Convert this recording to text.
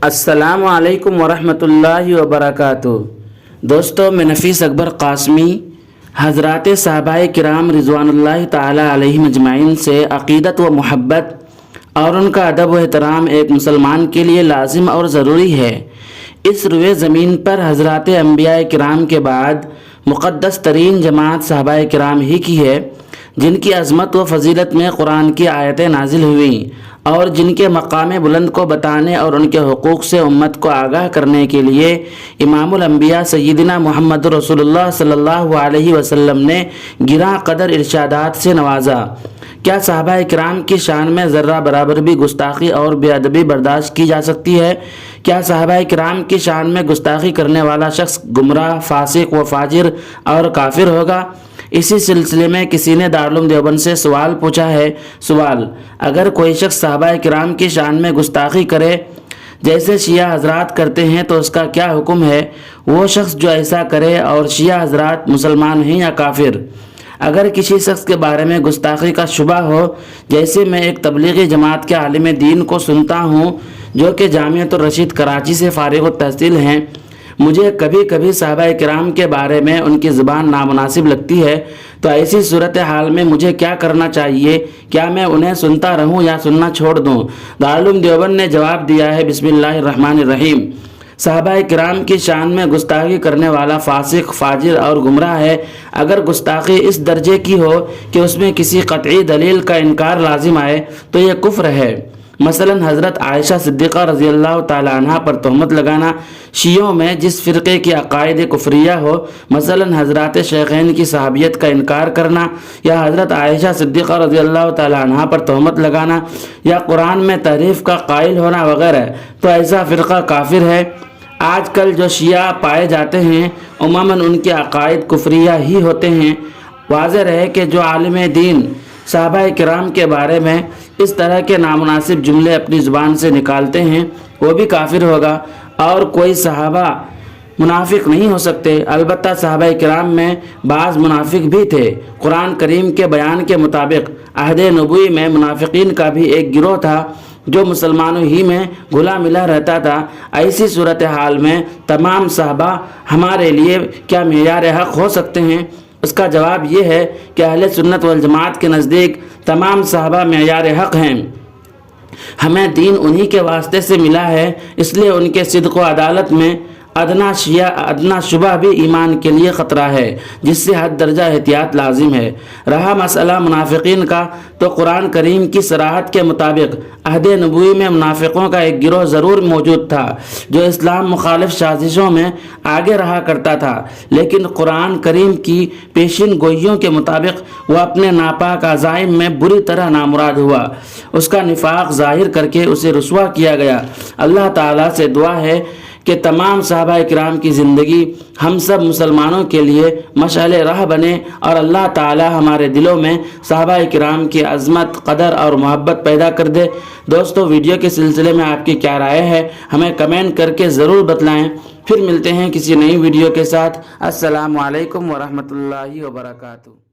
السلام علیکم ورحمۃ اللہ وبرکاتہ۔ دوستو، میں نفیس اکبر قاسمی حضرات صحابہ کرام رضوان اللہ تعالی علیہم اجمعین سے عقیدت و محبت اور ان کا ادب و احترام ایک مسلمان کے لیے لازم اور ضروری ہے۔ اس روئے زمین پر حضرات انبیاء کرام کے بعد مقدس ترین جماعت صحابہ کرام ہی کی ہے، جن کی عظمت و فضیلت میں قرآن کی آیتیں نازل ہوئیں اور جن کے مقام بلند کو بتانے اور ان کے حقوق سے امت کو آگاہ کرنے کے لیے امام الانبیاء سیدنا محمد رسول اللہ صلی اللہ علیہ وسلم نے گراں قدر ارشادات سے نوازا۔ کیا صحابہ کرام کی شان میں ذرہ برابر بھی گستاخی اور بے ادبی برداشت کی جا سکتی ہے؟ کیا صحابہ کرام کی شان میں گستاخی کرنے والا شخص گمراہ، فاسق و فاجر اور کافر ہوگا؟ اسی سلسلے میں کسی نے دارالعلوم دیوبند سے سوال پوچھا ہے۔ سوال: اگر کوئی شخص صحابہ کرام کی شان میں گستاخی کرے جیسے شیعہ حضرات کرتے ہیں تو اس کا کیا حکم ہے؟ وہ شخص جو ایسا کرے اور شیعہ حضرات مسلمان ہیں یا کافر؟ اگر کسی شخص کے بارے میں گستاخی کا شبہ ہو، جیسے میں ایک تبلیغی جماعت کے عالم دین کو سنتا ہوں جو کہ جامعۃ الرشید کراچی سے فارغ التحصیل ہیں، مجھے کبھی کبھی صحابہ کرام کے بارے میں ان کی زبان نامناسب لگتی ہے، تو ایسی صورتحال میں مجھے کیا کرنا چاہیے؟ کیا میں انہیں سنتا رہوں یا سننا چھوڑ دوں؟ دارالعلوم دیوبند نے جواب دیا ہے، بسم اللہ الرحمن الرحیم: صحابہ کرام کی شان میں گستاخی کرنے والا فاسق، فاجر اور گمراہ ہے۔ اگر گستاخی اس درجے کی ہو کہ اس میں کسی قطعی دلیل کا انکار لازم آئے تو یہ کفر ہے۔ مثلا حضرت عائشہ صدیقہ رضی اللہ تعالی عنہ پر تہمت لگانا، شیعوں میں جس فرقے کی عقائد کفریہ ہو، مثلا حضرات شیخین کی صحابیت کا انکار کرنا یا حضرت عائشہ صدیقہ رضی اللہ تعالی عنہ پر تہمت لگانا یا قرآن میں تحریف کا قائل ہونا وغیرہ، تو ایسا فرقہ کافر ہے۔ آج کل جو شیعہ پائے جاتے ہیں عموماً ان کے عقائد کفریہ ہی ہوتے ہیں۔ واضح رہے کہ جو عالم دین صحابہ کرام کے بارے میں اس طرح کے نامناسب جملے اپنی زبان سے نکالتے ہیں وہ بھی کافر ہوگا، اور کوئی صحابہ منافق نہیں ہو سکتے۔ البتہ صحابہ کرام میں بعض منافق بھی تھے۔ قرآن کریم کے بیان کے مطابق عہد نبوی میں منافقین کا بھی ایک گروہ تھا جو مسلمانوں ہی میں گھلا ملا رہتا تھا۔ ایسی صورتحال میں تمام صحابہ ہمارے لیے کیا معیار حق ہو سکتے ہیں؟ اس کا جواب یہ ہے کہ اہل سنت والجماعت کے نزدیک تمام صحابہ معیار حق ہیں۔ ہمیں دین انہی کے واسطے سے ملا ہے، اس لیے ان کے صدق و عدالت میں ادنا شبہ بھی ایمان کے لیے خطرہ ہے، جس سے حد درجہ احتیاط لازم ہے۔ رہا مسئلہ منافقین کا، تو قرآن کریم کی صراحت کے مطابق عہد نبوی میں منافقوں کا ایک گروہ ضرور موجود تھا جو اسلام مخالف سازشوں میں آگے رہا کرتا تھا، لیکن قرآن کریم کی پیشین گوئیوں کے مطابق وہ اپنے ناپاک عزائم میں بری طرح نامراد ہوا۔ اس کا نفاق ظاہر کر کے اسے رسوا کیا گیا۔ اللہ تعالیٰ سے دعا ہے کہ تمام صحابہ کرام کی زندگی ہم سب مسلمانوں کے لیے مشعل راہ بنے، اور اللہ تعالی ہمارے دلوں میں صحابہ کرام کی عظمت، قدر اور محبت پیدا کر دے۔ دوستو، ویڈیو کے سلسلے میں آپ کی کیا رائے ہے ہمیں کمنٹ کر کے ضرور بتلائیں۔ پھر ملتے ہیں کسی نئی ویڈیو کے ساتھ۔ السلام علیکم ورحمۃ اللہ وبرکاتہ۔